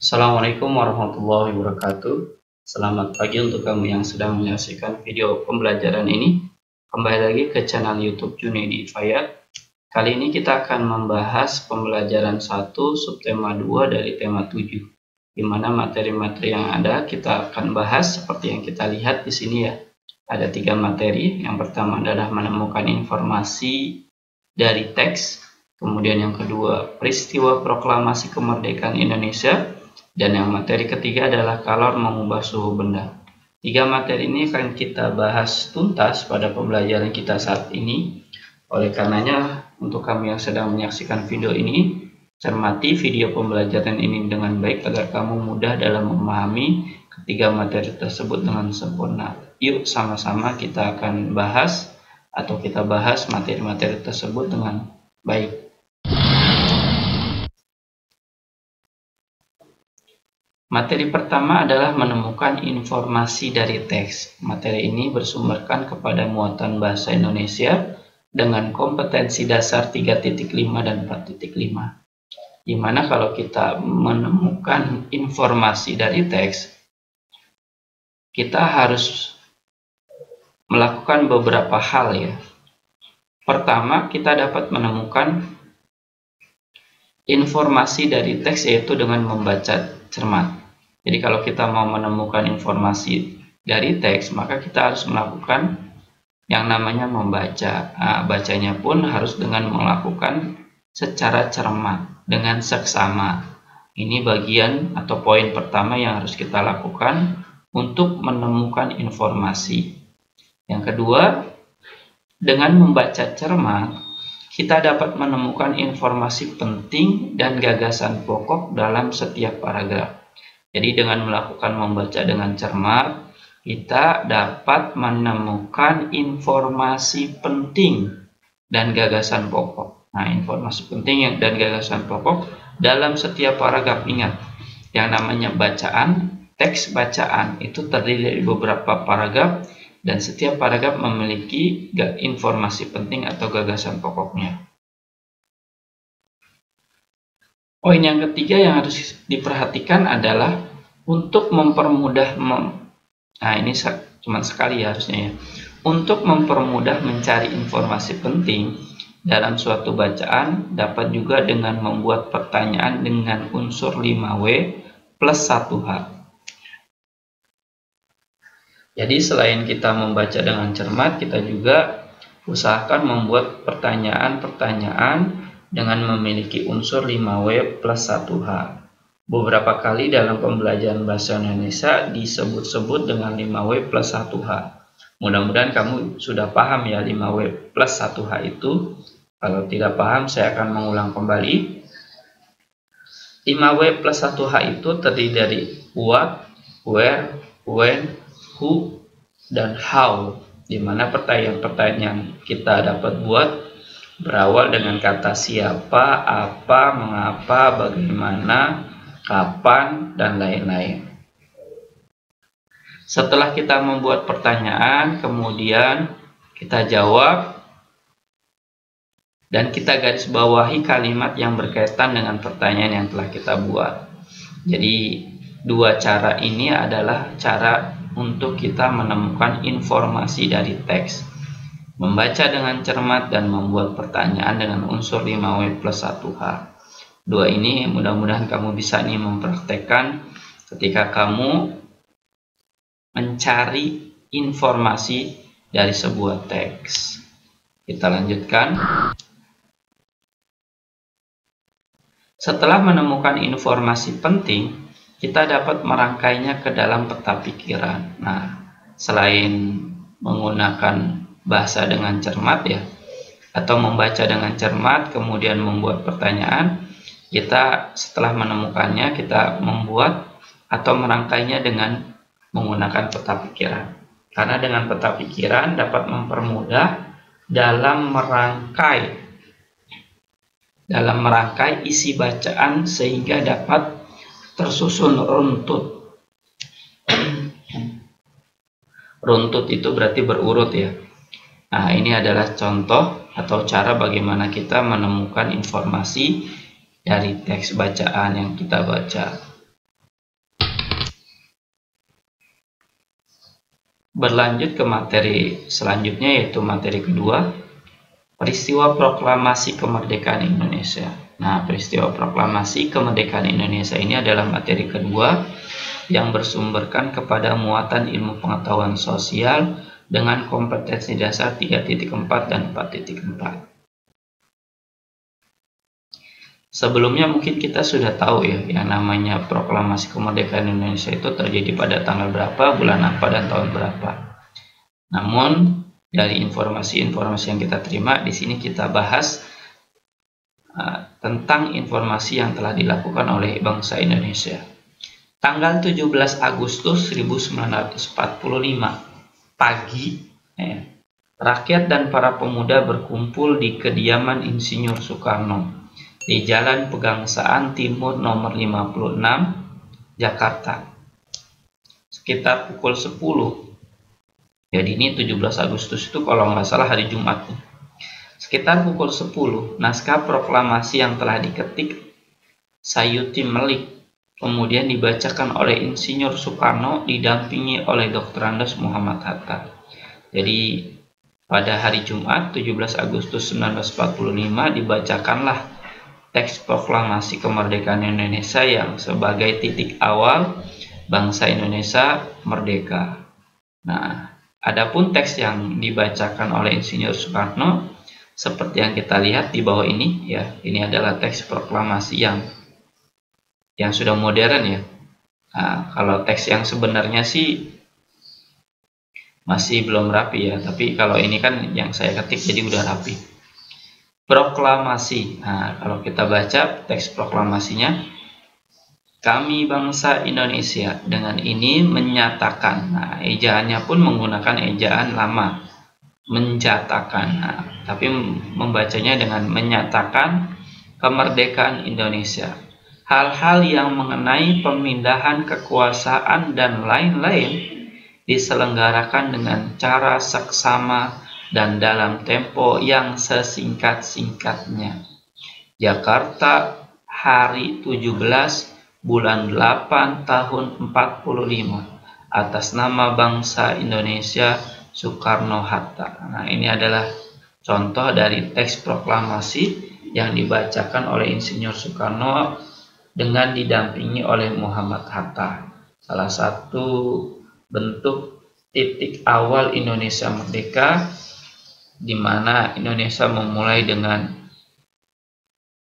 Assalamualaikum warahmatullahi wabarakatuh. Selamat pagi untuk kamu yang sedang menyaksikan video pembelajaran ini. Kembali lagi ke channel YouTube Junaidi Fayad. Kali ini kita akan membahas pembelajaran 1 subtema 2 dari tema 7. Di mana materi-materi yang ada kita akan bahas seperti yang kita lihat di sini ya. Ada 3 materi. Yang pertama adalah menemukan informasi dari teks. Kemudian yang kedua, peristiwa proklamasi kemerdekaan Indonesia. Dan yang materi ketiga adalah kalor mengubah suhu benda. 3 materi ini akan kita bahas tuntas pada pembelajaran kita saat ini. Oleh karenanya, untuk kamu yang sedang menyaksikan video ini, cermati video pembelajaran ini dengan baik agar kamu mudah dalam memahami ketiga materi tersebut dengan sempurna. Yuk sama-sama kita akan bahas atau kita bahas materi-materi tersebut dengan baik. Materi pertama adalah menemukan informasi dari teks. Materi ini bersumberkan kepada muatan bahasa Indonesia dengan kompetensi dasar 3.5 dan 4.5. Di mana kalau kita menemukan informasi dari teks, kita harus melakukan beberapa hal ya. Pertama, kita dapat menemukan informasi dari teks yaitu dengan membaca cermat. Jadi kalau kita mau menemukan informasi dari teks, maka kita harus melakukan yang namanya membaca. Nah, bacanya pun harus dengan melakukan secara cermat, dengan seksama. Ini bagian atau poin pertama yang harus kita lakukan untuk menemukan informasi. Yang kedua, dengan membaca cermat, kita dapat menemukan informasi penting dan gagasan pokok dalam setiap paragraf. Jadi dengan melakukan membaca dengan cermat, kita dapat menemukan informasi penting dan gagasan pokok. Nah, informasi penting dan gagasan pokok dalam setiap paragraf. Ingat, yang namanya bacaan, teks bacaan itu terdiri dari beberapa paragraf dan setiap paragraf memiliki informasi penting atau gagasan pokoknya. Poin yang ketiga yang harus diperhatikan adalah untuk mempermudah nah ini cuma sekali ya harusnya ya. Untuk mempermudah mencari informasi penting dalam suatu bacaan dapat juga dengan membuat pertanyaan dengan unsur 5W plus 1H. Jadi selain kita membaca dengan cermat, kita juga usahakan membuat pertanyaan-pertanyaan dengan memiliki unsur 5W plus 1H. Beberapa kali dalam pembelajaran bahasa Indonesia disebut-sebut dengan 5W plus 1H. Mudah-mudahan kamu sudah paham ya 5W plus 1H itu. Kalau tidak paham, saya akan mengulang kembali. 5W plus 1H itu terdiri dari what, where, when, who, dan how. Di mana pertanyaan-pertanyaan kita dapat buat berawal dengan kata siapa, apa, mengapa, bagaimana, kapan, dan lain-lain. Setelah kita membuat pertanyaan, kemudian kita jawab dan kita garis bawahi kalimat yang berkaitan dengan pertanyaan yang telah kita buat. Jadi dua cara ini adalah cara untuk kita menemukan informasi dari teks. Membaca dengan cermat dan membuat pertanyaan dengan unsur 5W plus 1H. Dua ini mudah-mudahan kamu bisa nih mempraktekkan ketika kamu mencari informasi dari sebuah teks. Kita lanjutkan. Setelah menemukan informasi penting, kita dapat merangkainya ke dalam peta pikiran. Nah, selain menggunakan bahasa dengan cermat ya, atau membaca dengan cermat kemudian membuat pertanyaan, kita setelah menemukannya kita membuat atau merangkainya dengan menggunakan peta pikiran. Karena dengan peta pikiran dapat mempermudah dalam merangkai isi bacaan sehingga dapat tersusun runtut. Runtut itu berarti berurut ya. Nah, ini adalah contoh atau cara bagaimana kita menemukan informasi dari teks bacaan yang kita baca. Berlanjut ke materi selanjutnya, yaitu materi kedua, peristiwa proklamasi kemerdekaan Indonesia. Nah, peristiwa proklamasi kemerdekaan Indonesia ini adalah materi kedua yang bersumberkan kepada muatan ilmu pengetahuan sosial dengan kompetensi dasar 3.4 dan 4.4. Sebelumnya mungkin kita sudah tahu ya, yang namanya proklamasi kemerdekaan Indonesia itu terjadi pada tanggal berapa, bulan apa, dan tahun berapa. Namun dari informasi-informasi yang kita terima di sini, kita bahas tentang informasi yang telah dilakukan oleh bangsa Indonesia. Tanggal 17 Agustus 1945 pagi, rakyat dan para pemuda berkumpul di kediaman Insinyur Soekarno di Jalan Pegangsaan Timur nomor 56, Jakarta. Sekitar pukul 10. Jadi ini 17 Agustus itu kalau nggak salah hari Jumat. Sekitar pukul 10, naskah proklamasi yang telah diketik Sayuti Melik kemudian dibacakan oleh Insinyur Soekarno didampingi oleh Dr. Andes Muhammad Hatta. Jadi pada hari Jumat 17 Agustus 1945 dibacakanlah teks proklamasi kemerdekaan Indonesia yang sebagai titik awal bangsa Indonesia merdeka. Nah, adapun teks yang dibacakan oleh Insinyur Soekarno seperti yang kita lihat di bawah ini ya, ini adalah teks proklamasi yang sudah modern ya. Nah, kalau teks yang sebenarnya sih masih belum rapi ya, tapi kalau ini kan yang saya ketik jadi udah rapi. Proklamasi. Nah, kalau kita baca teks proklamasinya, kami bangsa Indonesia dengan ini menyatakan. Nah, ejaannya pun menggunakan ejaan lama, menjatakan. Nah, tapi membacanya dengan menyatakan kemerdekaan Indonesia. Hal-hal yang mengenai pemindahan kekuasaan dan lain-lain diselenggarakan dengan cara seksama dan dalam tempo yang sesingkat-singkatnya. Jakarta, hari 17 bulan 8 tahun 45, atas nama bangsa Indonesia, Soekarno-Hatta. Nah, ini adalah contoh dari teks proklamasi yang dibacakan oleh Insinyur Soekarno dengan didampingi oleh Muhammad Hatta. Salah satu bentuk titik awal Indonesia merdeka, di mana Indonesia memulai dengan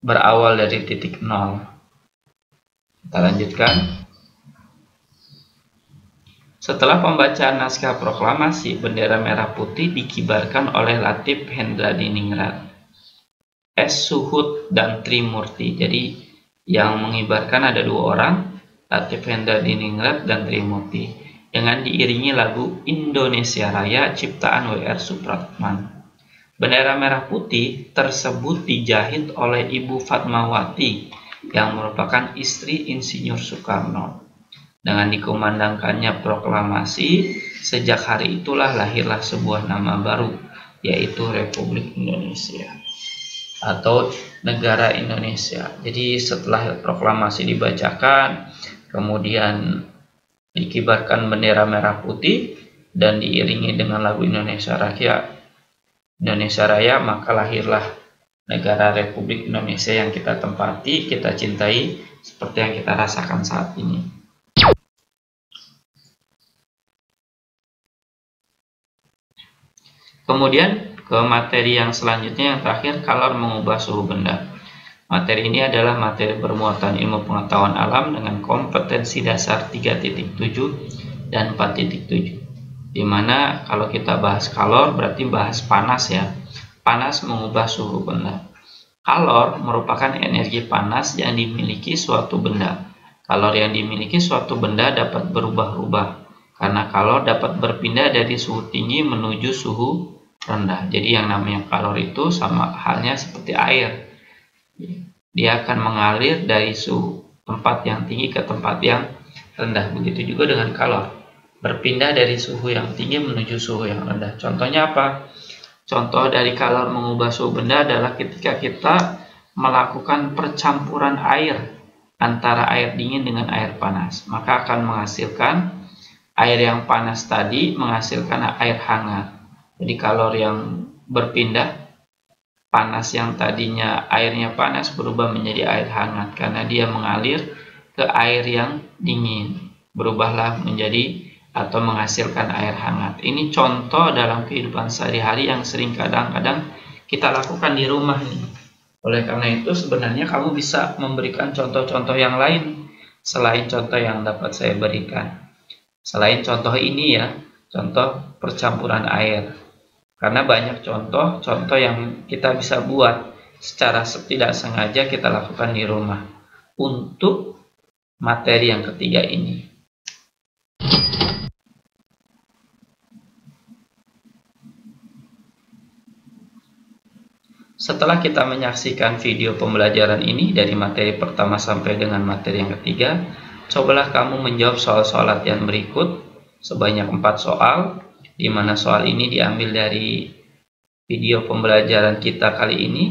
berawal dari titik nol. Kita lanjutkan. Setelah pembacaan naskah proklamasi, bendera merah putih dikibarkan oleh Latif Hendradiningrat, S. Suhud, dan Trimurti. Jadi yang mengibarkan ada dua orang, Latif Hendradiningrat dan Trimurti, dengan diiringi lagu Indonesia Raya ciptaan W.R. Supratman. Bendera merah putih tersebut dijahit oleh Ibu Fatmawati yang merupakan istri Insinyur Soekarno. Dengan dikumandangkannya proklamasi, sejak hari itulah lahirlah sebuah nama baru, yaitu Republik Indonesia atau Negara Indonesia. Jadi setelah proklamasi dibacakan, kemudian dikibarkan bendera merah putih dan diiringi dengan lagu Indonesia Raya, maka lahirlah negara Republik Indonesia yang kita tempati, kita cintai, seperti yang kita rasakan saat ini. Kemudian ke materi yang selanjutnya, yang terakhir, kalor mengubah suhu benda. Materi ini adalah materi bermuatan ilmu pengetahuan alam dengan kompetensi dasar 3.7 dan 4.7. Dimana kalau kita bahas kalor berarti bahas panas ya. Panas mengubah suhu benda. Kalor merupakan energi panas yang dimiliki suatu benda. Kalor yang dimiliki suatu benda dapat berubah-ubah, karena kalor dapat berpindah dari suhu tinggi menuju suhu rendah. Jadi yang namanya kalor itu sama halnya seperti air. Dia akan mengalir dari suhu tempat yang tinggi ke tempat yang rendah. Begitu juga dengan kalor, berpindah dari suhu yang tinggi menuju suhu yang rendah. Contohnya apa? Contoh dari kalor mengubah suhu benda adalah ketika kita melakukan percampuran air antara air dingin dengan air panas, maka akan menghasilkan air yang panas tadi menghasilkan air hangat. Jadi kalor yang berpindah, panas yang tadinya airnya panas berubah menjadi air hangat karena dia mengalir ke air yang dingin, berubahlah menjadi atau menghasilkan air hangat. Ini contoh dalam kehidupan sehari-hari yang sering kadang-kadang kita lakukan di rumah nih. Oleh karena itu sebenarnya kamu bisa memberikan contoh-contoh yang lain selain contoh yang dapat saya berikan. Selain contoh ini ya, contoh percampuran air. Karena banyak contoh-contoh yang kita bisa buat secara tidak sengaja kita lakukan di rumah untuk materi yang ketiga ini. Setelah kita menyaksikan video pembelajaran ini dari materi pertama sampai dengan materi yang ketiga, cobalah kamu menjawab soal-soal latihan berikut sebanyak 4 soal, di mana soal ini diambil dari video pembelajaran kita kali ini,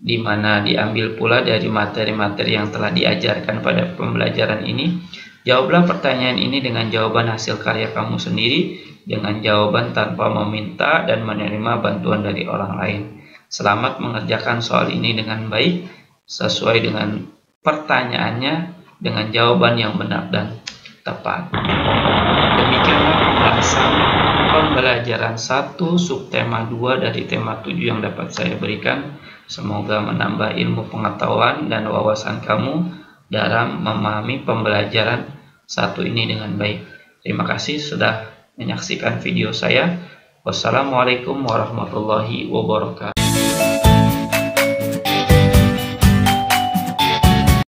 di mana diambil pula dari materi-materi yang telah diajarkan pada pembelajaran ini. Jawablah pertanyaan ini dengan jawaban hasil karya kamu sendiri, dengan jawaban tanpa meminta dan menerima bantuan dari orang lain. Selamat mengerjakan soal ini dengan baik, sesuai dengan pertanyaannya, dengan jawaban yang benar dan tepat. Demikianlah pembahasan pembelajaran 1 subtema 2 dari tema 7 yang dapat saya berikan. Semoga menambah ilmu pengetahuan dan wawasan kamu dalam memahami pembelajaran 1 ini dengan baik. Terima kasih sudah menyaksikan video saya. Wassalamualaikum warahmatullahi wabarakatuh.